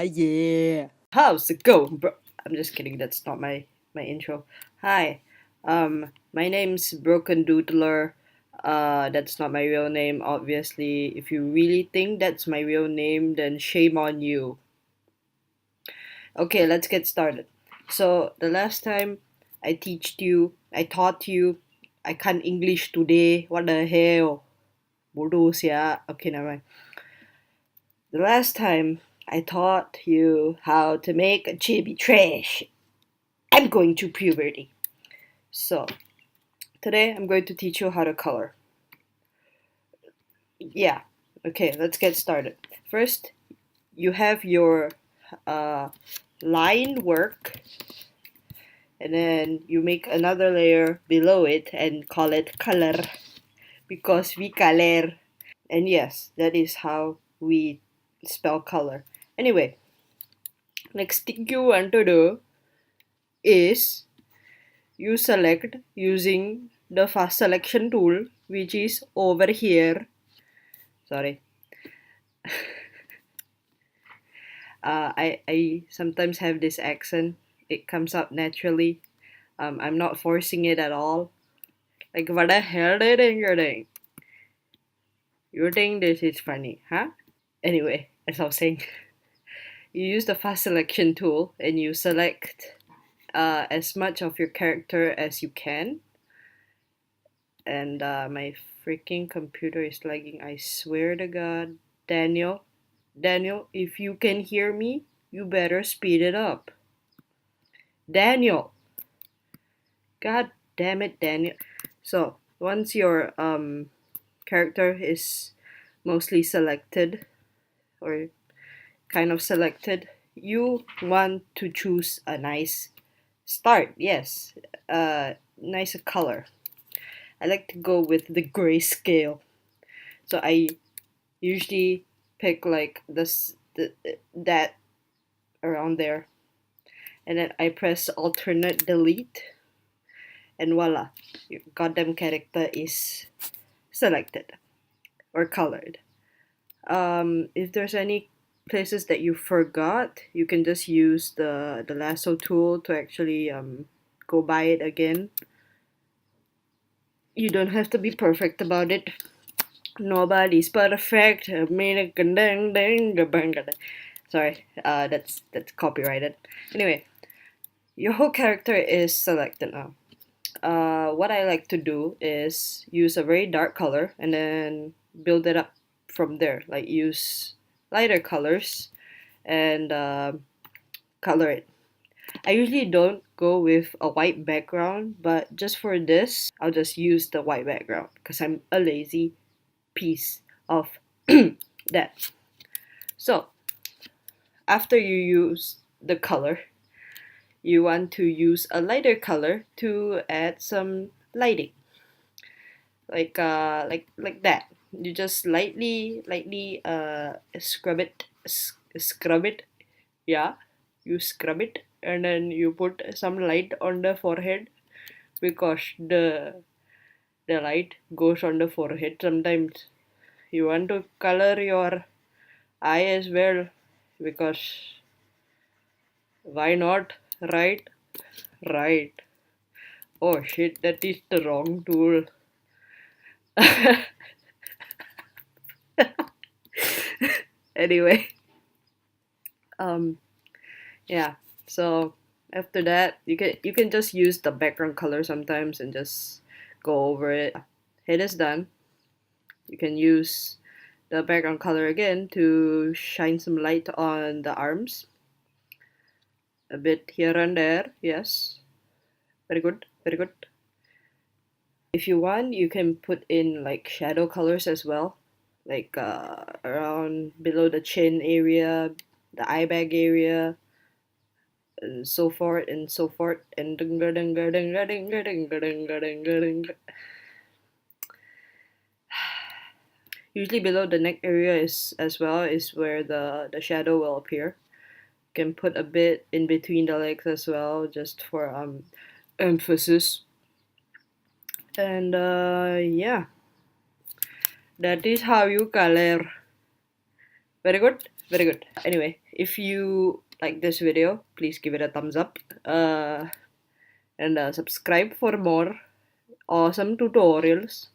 Yeah. How's it going, bro? I'm just kidding. That's not my intro. Hi. My name's Brokendoodler. That's not my real name, obviously. If you really think that's my real name, then shame on you. Okay, let's get started. So the last time I taught you, I can't English today. What the hell? Bodoh sia. Okay, never mind. The last time I taught you how to make a chibi trash. I'm going to puberty. So today I'm going to teach you how to color. Yeah. Okay, let's get started. First, you have your uh, line work, and then you make another layer below it and call it color because we color. And yes, that is how we spell color. Anyway, next thing you want to do is you select using the fast selection tool, which is over here. Sorry. I sometimes have this accent. It comes up naturally. I'm not forcing it at all. Like, what the hell are you doing? You think this is funny, huh? Anyway, as I was saying, you use the fast selection tool and you select as much of your character as you can. And my freaking computer is lagging. I swear to God. Daniel, if you can hear me, you better speed it up. Daniel! God damn it, Daniel. So, once your character is mostly selected, or kind of selected, you want to choose a nice start. Yes, nice color. I like to go with the grayscale. So I usually pick like that around there, and then I press alternate delete, and voila, your goddamn character is selected or colored. If there's any places that you forgot, you can just use the lasso tool to actually go by it again. You don't have to be perfect about it. Nobody's perfect. Sorry, that's copyrighted. Anyway, your whole character is selected now. What I like to do is use a very dark color and then build it up from there. Like use lighter colors and color it. I usually don't go with a white background, but just for this, I'll just use the white background because I'm a lazy piece of that. So, after you use the color, you want to use a lighter color to add some lighting. Like that. You just lightly scrub it. Yeah, you scrub it and then you put some light on the forehead because the light goes on the forehead. Sometimes you want to color your eye as well because why not, right? Right. Oh shit, that is the wrong tool. Anyway, um yeah, so after that you can just use the background color sometimes and just go over it. It is done. You can use the background color again to shine some light on the arms a bit here and there. Yes, very good, very good. If you want, you can put in like shadow colors as well, like around below the chin area, the eye bag area, and so forth and so forth and usually below the neck area is as well is where the shadow will appear. You can put a bit in between the legs as well, just for emphasis. And yeah, that is how you color. Very good, very good. Anyway, if you like this video, please give it a thumbs up. And subscribe for more awesome tutorials.